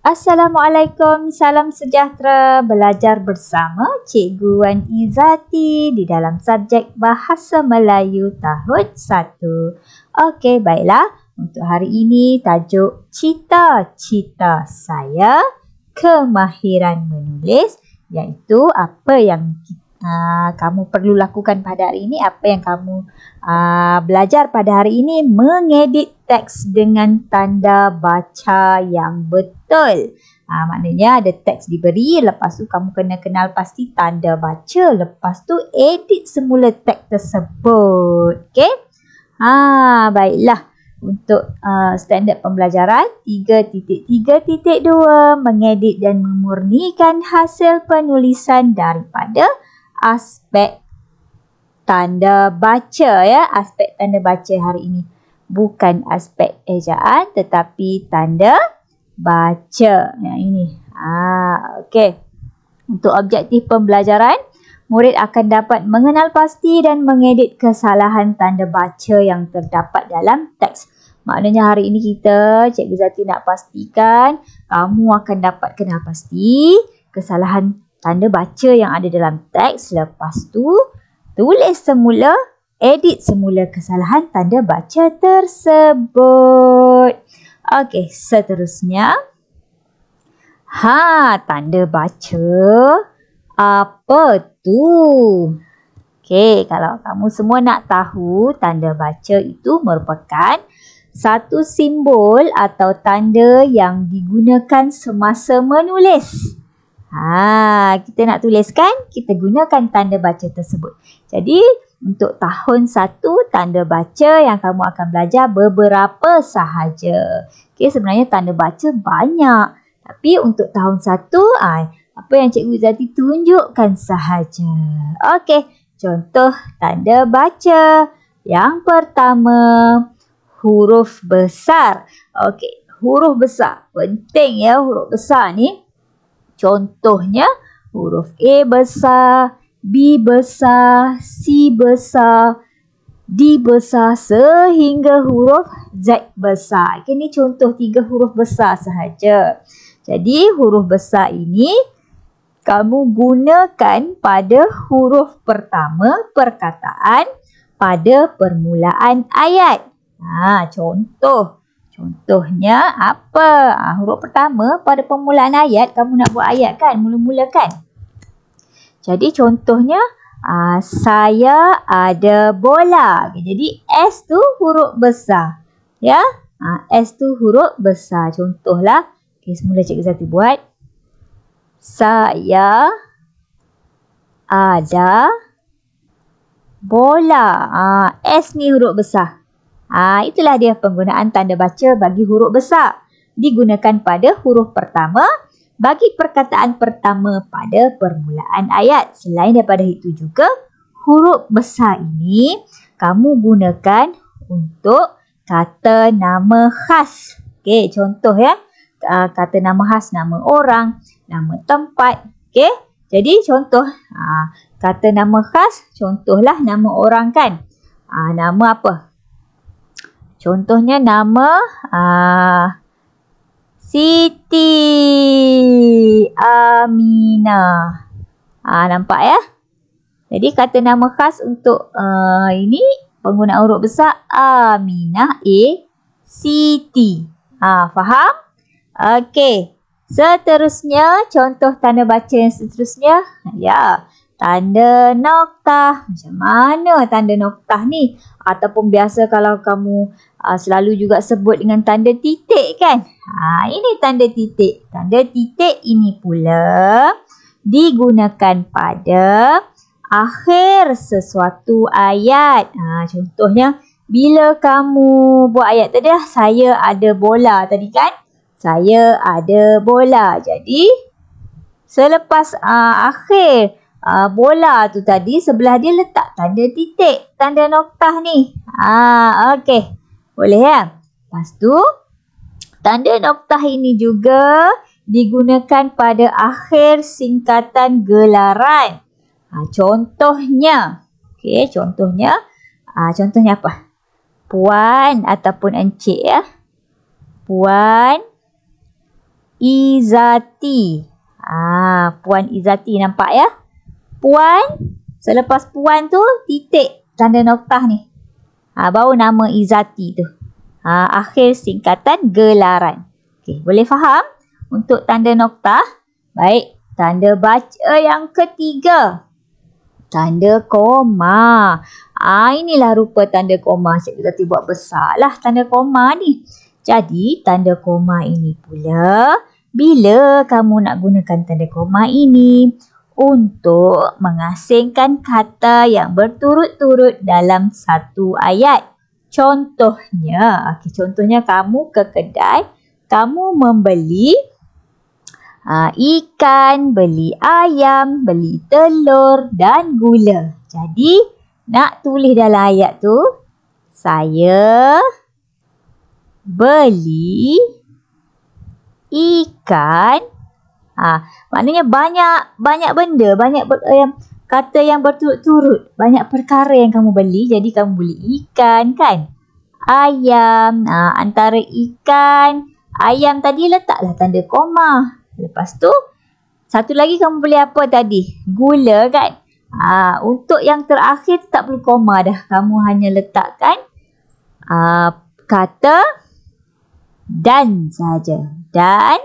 Assalamualaikum, salam sejahtera. Belajar bersama Cikgu Wan Izati di dalam subjek Bahasa Melayu tahun 1. Okey, baiklah. Untuk hari ini tajuk cita-cita saya, kemahiran menulis, iaitu apa yang kamu perlu lakukan pada hari ini, apa yang kamu belajar pada hari ini, mengedit teks dengan tanda baca yang betul. Maknanya ada teks diberi, lepas tu kamu kena kenal pasti tanda baca, lepas tu edit semula teks tersebut. Okey? Baiklah. Untuk standard pembelajaran 3.3.2, mengedit dan memurnikan hasil penulisan daripada aspek tanda baca, ya. Aspek tanda baca hari ini bukan aspek ejaan tetapi tanda baca. Yang ini. Okey. Untuk objektif pembelajaran, murid akan dapat mengenal pasti dan mengedit kesalahan tanda baca yang terdapat dalam teks. Maknanya hari ini Cikgu Zati nak pastikan kamu akan dapat kenal pasti kesalahan tanda baca yang ada dalam teks. Lepas tu, tulis semula, edit semula kesalahan tanda baca tersebut. Okey, seterusnya. Tanda baca. Apa tu? Okey, kalau kamu semua nak tahu, tanda baca itu merupakan satu simbol atau tanda yang digunakan semasa menulis. Kita nak tuliskan, kita gunakan tanda baca tersebut. Jadi, untuk tahun 1, tanda baca yang kamu akan belajar beberapa sahaja. Okey, sebenarnya tanda baca banyak. Tapi untuk tahun 1, apa yang Cikgu Zati tunjukkan sahaja. Okey, contoh tanda baca. Yang pertama, huruf besar. Okey, huruf besar. Penting ya huruf besar ni. Contohnya, huruf A besar, B besar, C besar, D besar sehingga huruf Z besar. Ini contoh 3 huruf besar sahaja. Jadi, huruf besar ini kamu gunakan pada huruf pertama perkataan pada permulaan ayat. Contohnya apa? Huruf pertama pada permulaan ayat, kamu nak buat ayat kan? Mula-mula kan? Jadi contohnya, saya ada bola. Jadi S tu huruf besar. Ya? S tu huruf besar. Contohlah. Okey, semula Cikgu Zati buat. Saya ada bola. S ni huruf besar. Itulah dia penggunaan tanda baca bagi huruf besar. Digunakan pada huruf pertama bagi perkataan pertama pada permulaan ayat. Selain daripada itu juga, huruf besar ini kamu gunakan untuk kata nama khas. Okey, contoh ya. Kata nama khas, nama orang, nama tempat. Okey, jadi contoh kata nama khas, contohlah nama orang kan. Nama apa? Contohnya nama Siti Aminah. Nampak ya? Jadi kata nama khas untuk ini penggunaan huruf besar Aminah, Siti. Faham? Okey. Seterusnya, contoh tanda baca yang seterusnya. Ya, tanda noktah. Macam mana tanda noktah ni? Ataupun biasa kalau kamu selalu juga sebut dengan tanda titik kan? Ini tanda titik. Tanda titik ini pula digunakan pada akhir sesuatu ayat. Contohnya, bila kamu buat ayat tadi, saya ada bola tadi kan? Saya ada bola. Jadi, selepas akhir bola tu tadi, sebelah dia letak tanda titik, tanda noktah ni. Okey. Boleh ya? Lepas tu, tanda noktah ini juga digunakan pada akhir singkatan gelaran. Contohnya. Okey, contohnya apa? Puan ataupun encik ya. Puan, Izati. Puan Izati, nampak ya? Puan, selepas puan tu titik tanda noktah ni. Baru nama Izati tu. Akhir singkatan gelaran. Okey, boleh faham? Untuk tanda noktah. Baik, tanda baca yang ketiga. Tanda koma. Inilah rupa tanda koma. Cikgu Tati buat besar lah tanda koma ni. Jadi, tanda koma ini pula, bila kamu nak gunakan tanda koma ini untuk mengasingkan kata yang berturut-turut dalam satu ayat. Contohnya, contohnya kamu ke kedai, kamu membeli ikan, beli ayam, beli telur dan gula. Jadi, nak tulis dalam ayat tu, saya beli ikan. Maknanya banyak benda, banyak kata yang berturut-turut, banyak perkara yang kamu beli. Jadi kamu beli ikan kan, ayam. Antara ikan, ayam tadi letaklah tanda koma. Lepas tu satu lagi kamu beli apa tadi? Gula kan. Untuk yang terakhir tak perlu koma dah. Kamu hanya letakkan kata dan saja. Dan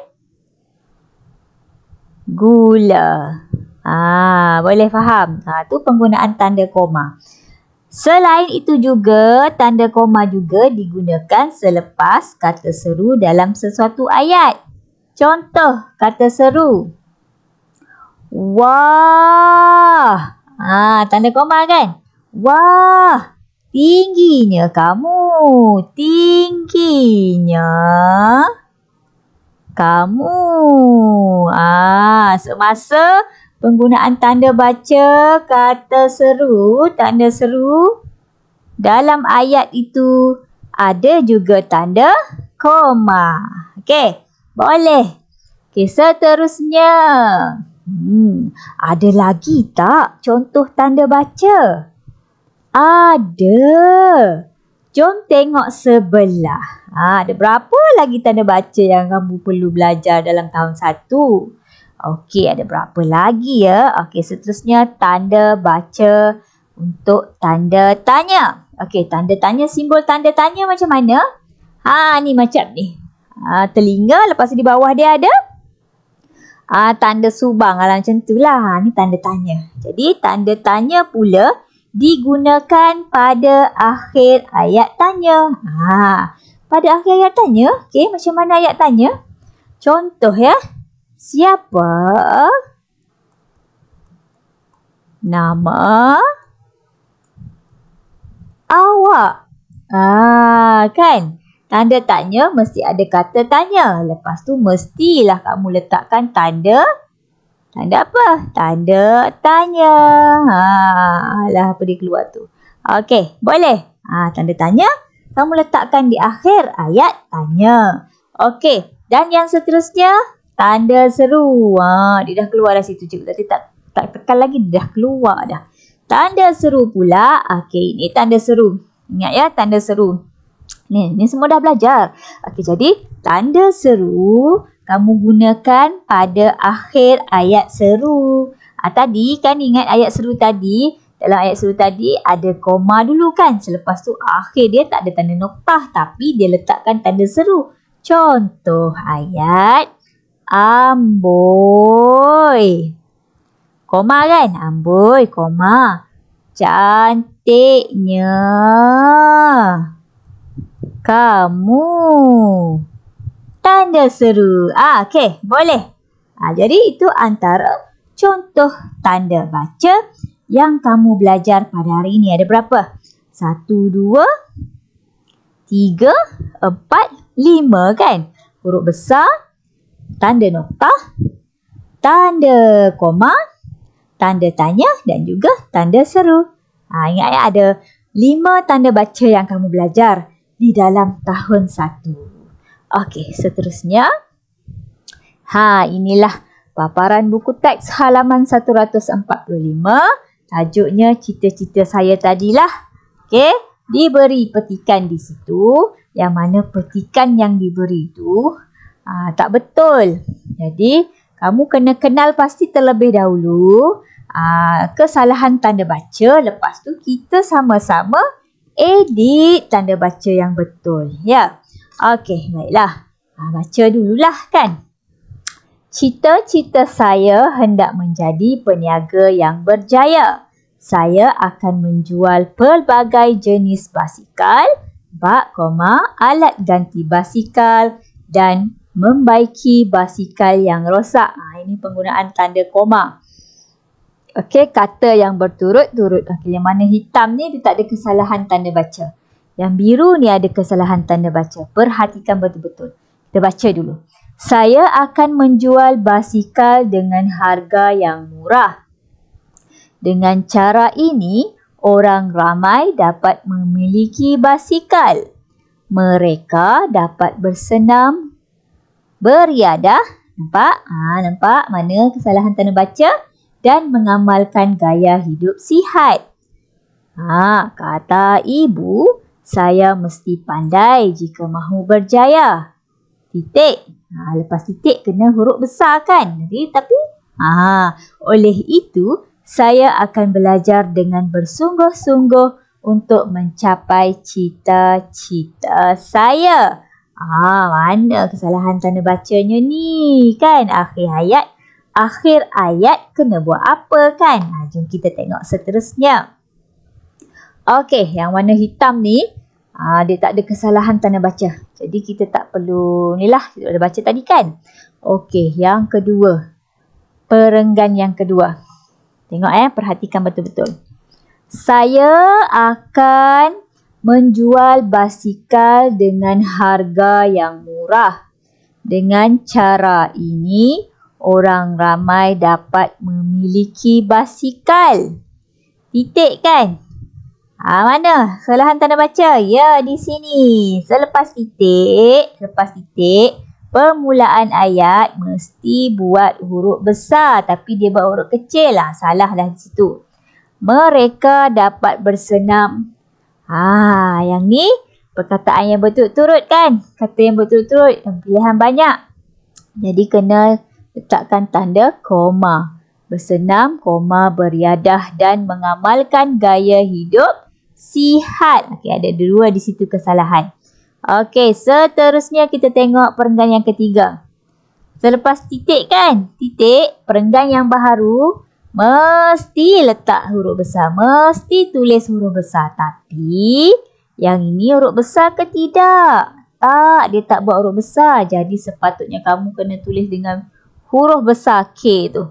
gula. Boleh faham? Tu penggunaan tanda koma. Selain itu juga, tanda koma juga digunakan selepas kata seru dalam sesuatu ayat. Contoh kata seru. Wah. Tanda koma kan? Wah. Tingginya kamu. Tingginya kamu. Semasa penggunaan tanda baca kata seru, tanda seru dalam ayat itu ada juga tanda koma. Okey, boleh. Okey, seterusnya. Ada lagi tak contoh tanda baca? Ada. Jom tengok sebelah. Ada berapa lagi tanda baca yang kamu perlu belajar dalam tahun 1? Okey, ada berapa lagi ya? Okey, seterusnya tanda baca untuk tanda tanya. Okey, tanda tanya, simbol tanda tanya macam mana? Ni macam ni. Telinga, lepas tu di bawah dia ada tanda subang. Macam tu lah. Ni tanda tanya. Jadi, tanda tanya pula digunakan pada akhir ayat tanya. Pada akhir ayat tanya, okey, macam mana ayat tanya? Contoh ya. Siapa nama awak? Kan? Tanda tanya mesti ada kata tanya. Lepas tu mestilah kamu letakkan tanda apa? Tanda tanya. Apa dia keluar tu? Okey, boleh. Tanda tanya kamu letakkan di akhir ayat tanya. Okey, dan yang seterusnya tanda seru. Dia dah keluar dari situ. Cikgu tadi tak tekan lagi, dia dah keluar dah. Tanda seru pula. Okey, ini tanda seru. Ingat ya, tanda seru. Ni semua dah belajar. Okey, jadi tanda seru kamu gunakan pada akhir ayat seru. Tadi kan ingat ayat seru tadi. Dalam ayat seru tadi ada koma dulu kan. Selepas tu akhir dia tak ada tanda noktah. Tapi dia letakkan tanda seru. Contoh ayat Amboi. Koma kan? Amboi, koma. Cantiknya kamu. Tanda seru. Okey, boleh. Jadi itu antara contoh tanda baca yang kamu belajar pada hari ini. Ada berapa? 1, 2, 3, 4, 5 kan? Huruf besar, tanda noktah, tanda koma, tanda tanya dan juga tanda seru. Ingat ya, ada 5 tanda baca yang kamu belajar di dalam tahun 1. Okey, seterusnya. Inilah paparan buku teks halaman 145. Tajuknya cita-cita saya tadilah. Okey, diberi petikan di situ. Yang mana petikan yang diberi itu Tak betul. Jadi, kamu kena kenal pasti terlebih dahulu kesalahan tanda baca. Lepas tu, kita sama-sama edit tanda baca yang betul. Ya. Okey, baiklah. Baca dululah kan. Cita-cita saya hendak menjadi peniaga yang berjaya. Saya akan menjual pelbagai jenis basikal, bak, alat ganti basikal dan membaiki basikal yang rosak. Ini penggunaan tanda koma. Okey, kata yang berturut-turut. Okey, yang mana hitam ni dia tak ada kesalahan tanda baca. Yang biru ni ada kesalahan tanda baca. Perhatikan betul-betul. Kita baca dulu. Saya akan menjual basikal dengan harga yang murah. Dengan cara ini, orang ramai dapat memiliki basikal. Mereka dapat bersenam, beriadah. Nampak? Nampak mana kesalahan tanda baca? Dan mengamalkan gaya hidup sihat. Kata ibu, saya mesti pandai jika mahu berjaya. Titik. Lepas titik kena huruf besar kan? Tapi oleh itu, saya akan belajar dengan bersungguh-sungguh untuk mencapai cita-cita saya. Mana kesalahan tanda bacanya ni kan? Akhir ayat kena buat apa kan? Jom kita tengok seterusnya. Okey, yang warna hitam ni, dia tak ada kesalahan tanda baca. Jadi kita tak perlu ni lah. Kita dah baca tadi kan. Okey, yang kedua. Perenggan yang kedua. Tengok perhatikan betul-betul. Saya akan menjual basikal dengan harga yang murah. Dengan cara ini, orang ramai dapat memiliki basikal. Titik kan? Mana? Kesalahan tanda baca? Ya, di sini. Selepas titik, permulaan ayat mesti buat huruf besar. Tapi dia buat huruf kecil lah. Salah dah di situ. Mereka dapat bersenam. Yang ni perkataan yang berturut-turut kan? Kata yang berturut-turut. Pilihan banyak. Jadi kena letakkan tanda koma. Bersenam, beriadah dan mengamalkan gaya hidup sihat. Okey, ada dua di situ kesalahan. Okey, seterusnya kita tengok perenggan yang ketiga. Selepas titik kan? Titik, perenggan yang baharu mesti letak huruf besar. Mesti tulis huruf besar. Tapi yang ini huruf besar ke tidak? Tak, dia tak buat huruf besar. Jadi sepatutnya kamu kena tulis dengan huruf besar K tu.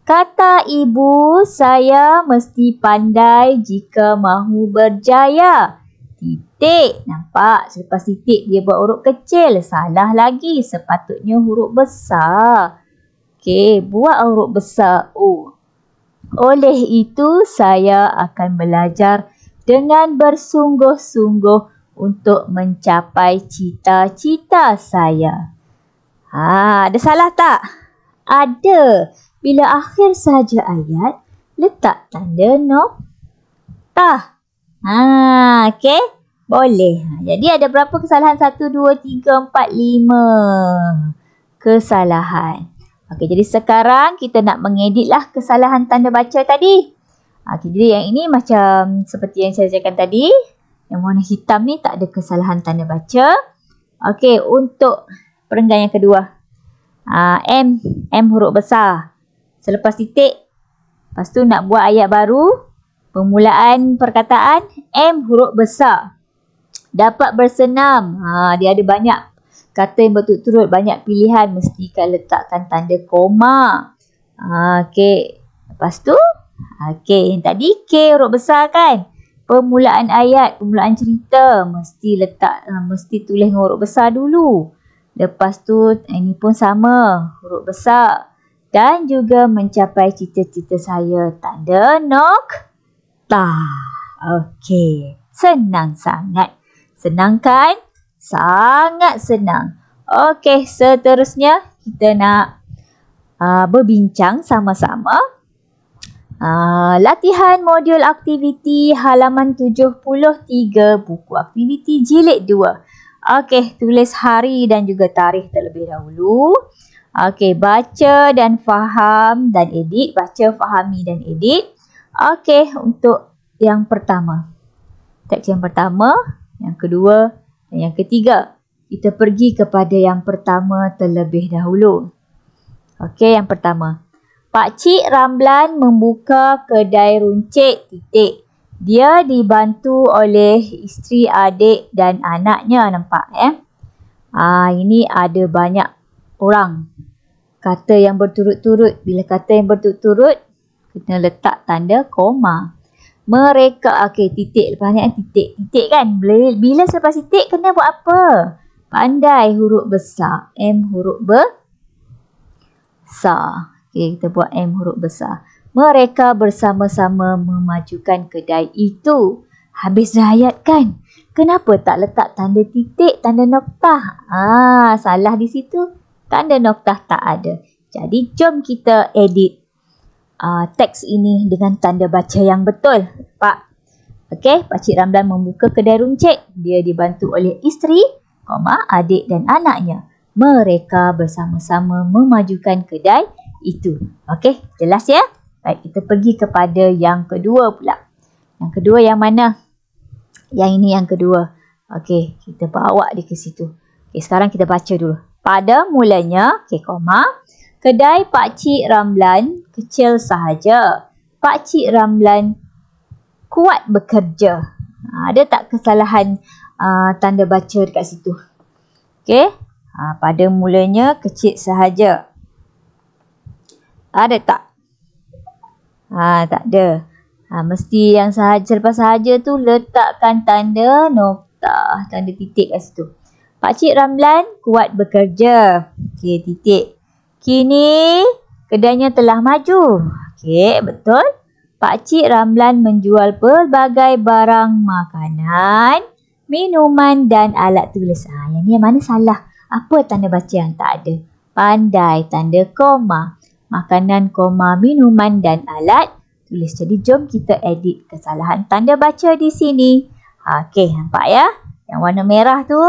Kata ibu, saya mesti pandai jika mahu berjaya. Titik. Nampak? Selepas titik dia buat huruf kecil. Salah lagi. Sepatutnya huruf besar. Okey, buat huruf besar O. Oleh itu, saya akan belajar dengan bersungguh-sungguh untuk mencapai cita-cita saya. Ada salah tak? Ada. Bila akhir sahaja ayat, letak tanda noktah. Okey? Boleh. Jadi ada berapa kesalahan? 1, 2, 3, 4, 5 kesalahan. Okey, jadi sekarang kita nak mengeditlah kesalahan tanda baca tadi. Jadi yang ini macam seperti yang saya cakap tadi. Yang warna hitam ni tak ada kesalahan tanda baca. Okey, untuk perenggan yang kedua. M huruf besar. Selepas titik, lepas tu nak buat ayat baru, permulaan perkataan M huruf besar. Dapat bersenam. Dia ada banyak kata yang berturut-turut, banyak pilihan, mesti kan letakkan tanda koma. Okey. Lepas tu, okey, tadi K huruf besar kan? Permulaan ayat, permulaan cerita mesti tulis huruf besar dulu. Lepas tu ini pun sama, huruf besar. Dan juga mencapai cita-cita saya, tanda noktah. Okey, senang sangat. Senang kan? Sangat senang. Okey, seterusnya kita nak berbincang sama-sama. Latihan modul aktiviti halaman 73, buku aktiviti jilid 2. Okey, tulis hari dan juga tarikh terlebih dahulu. Okey, baca dan faham dan edit. Baca, fahami dan edit. Okey, untuk yang pertama. Teks yang pertama, yang kedua dan yang ketiga. Kita pergi kepada yang pertama terlebih dahulu. Okey, yang pertama. Pakcik Ramlan membuka kedai runcit, titik. Dia dibantu oleh isteri, adik dan anaknya. Nampak ini ada banyak orang. Kata yang berturut-turut. Bila kata yang berturut-turut, kita letak tanda koma. Mereka, okey, titik. Lepas ni titik. Titik kan? Bila selepas titik, kena buat apa? Pandai huruf besar. M huruf besar. Okey, kita buat M huruf besar. Mereka bersama-sama memajukan kedai itu. Habis dah ayat kan? Kenapa tak letak tanda titik, tanda noktah? Salah di situ. Tanda noktah tak ada. Jadi, jom kita edit teks ini dengan tanda baca yang betul. Pak. Okey, Pakcik Ramlan membuka kedai runcit. Dia dibantu oleh isteri, adik dan anaknya. Mereka bersama-sama memajukan kedai itu. Okey, jelas ya? Baik, kita pergi kepada yang kedua pula. Yang kedua yang mana? Yang ini yang kedua. Okey, kita bawa dia ke situ. Okey, sekarang kita baca dulu. Pada mulanya, kedai Pakcik Ramlan kecil sahaja. Pakcik Ramlan kuat bekerja. Ada tak kesalahan tanda baca dekat situ? Okey. Pada mulanya kecil sahaja. Ada tak? Tak ada. Mesti yang sahaja, lepas sahaja tu letakkan tanda noktah, tanda titik kat situ. Pakcik Ramlan kuat bekerja. Okey, titik. Kini kedainya telah maju. Okey, betul. Pakcik Ramlan menjual pelbagai barang makanan, minuman dan alat tulis. Yang ni yang mana salah? Apa tanda baca yang tak ada? Pandai, tanda koma. Makanan, minuman dan alat tulis. Jadi, jom kita edit kesalahan tanda baca di sini. Okey, nampak ya? Yang warna merah tu,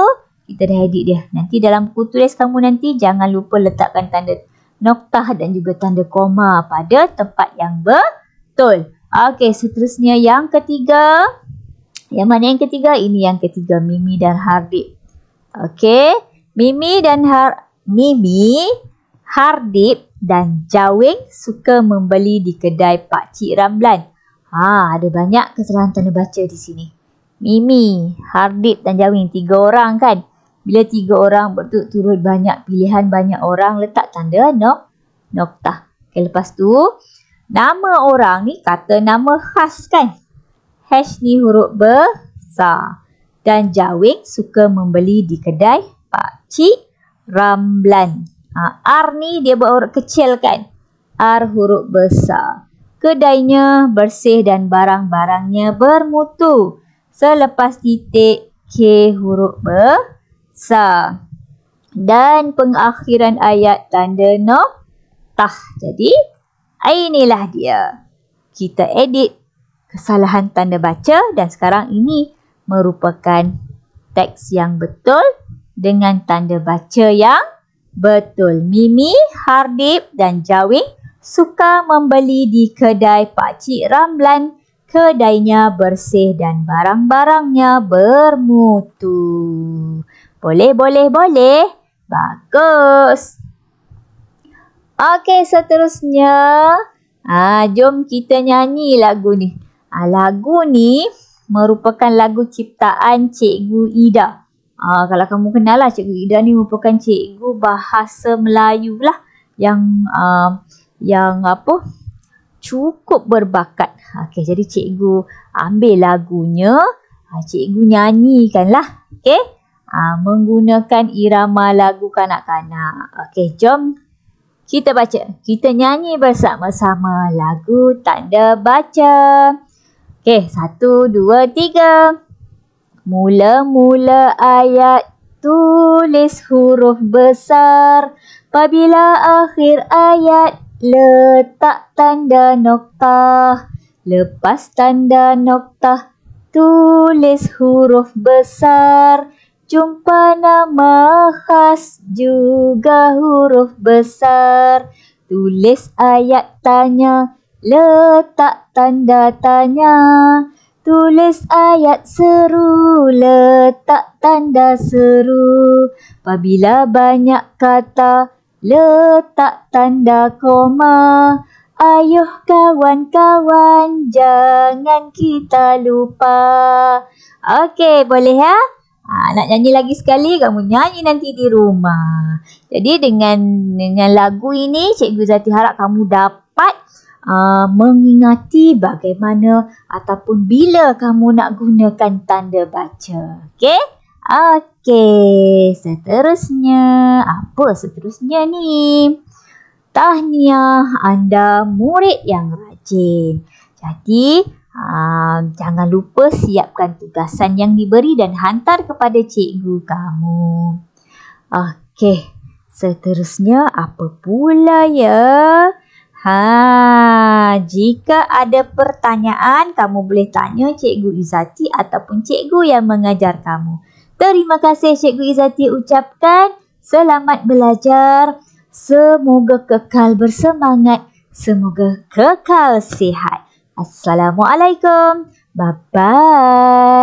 kita dah edit dia. Nanti dalam buku tulis kamu nanti, jangan lupa letakkan tanda noktah dan juga tanda koma pada tempat yang betul. Okey, seterusnya yang ketiga. Yang mana yang ketiga? Ini yang ketiga, Mimi dan Hardip. Okey, Mimi, Hardip dan Jawing suka membeli di kedai Pakcik Ramlan. Ada banyak kesalahan tanda baca di sini. Mimi, Hardip dan Jawing, 3 orang kan? Bila 3 orang berturut-turut banyak pilihan, banyak orang, letak tanda noktah. Okay, lepas tu, nama orang ni kata nama khas kan? H ni huruf besar. Dan Jawing suka membeli di kedai Pakcik Ramlan. R ni dia berhuruf kecil kan? R huruf besar. Kedainya bersih dan barang-barangnya bermutu. Selepas titik, K huruf besar. Dan pengakhiran ayat tanda noktah. Jadi, inilah dia. Kita edit kesalahan tanda baca dan sekarang ini merupakan teks yang betul dengan tanda baca yang betul. Mimi, Hardip dan Jawing suka membeli di kedai Pakcik Ramlan. Kedainya bersih dan barang-barangnya bermutu. Boleh. Bagus. Okey, seterusnya. Jom kita nyanyi lagu ni. Lagu ni merupakan lagu ciptaan Cikgu Ida. Kalau kamu kenal lah, Cikgu Ida ni merupakan cikgu bahasa Melayu lah yang cukup berbakat. Okey, jadi cikgu ambil lagunya, cikgu nyanyikan lah. Okey, menggunakan irama lagu kanak-kanak. Okey, jom kita baca. Kita nyanyi bersama-sama lagu tanda baca. Okey, 1, 2, 3. Mula-mula ayat tulis huruf besar. Apabila akhir ayat letak tanda noktah. Lepas tanda noktah tulis huruf besar. jumpa nama khas juga huruf besar. Tulis ayat tanya, letak tanda tanya. Tulis ayat seru, letak tanda seru. Apabila banyak kata, letak tanda koma. Ayuh kawan-kawan, jangan kita lupa. Okey, boleh ya? Nak nyanyi lagi sekali, kamu nyanyi nanti di rumah. Jadi dengan lagu ini, Cikgu Zati harap kamu dapat mengingati bagaimana ataupun bila kamu nak gunakan tanda baca. Okey? Okey, seterusnya. Apa seterusnya ni? Tahniah, anda murid yang rajin. Jadi, jangan lupa siapkan tugasan yang diberi dan hantar kepada cikgu kamu. Okey, seterusnya apa pula ya? Jika ada pertanyaan, kamu boleh tanya Cikgu Izati ataupun cikgu yang mengajar kamu. Terima kasih Cikgu Izati ucapkan. Selamat belajar. Semoga kekal bersemangat. Semoga kekal sihat. Assalamualaikum. Bye-bye.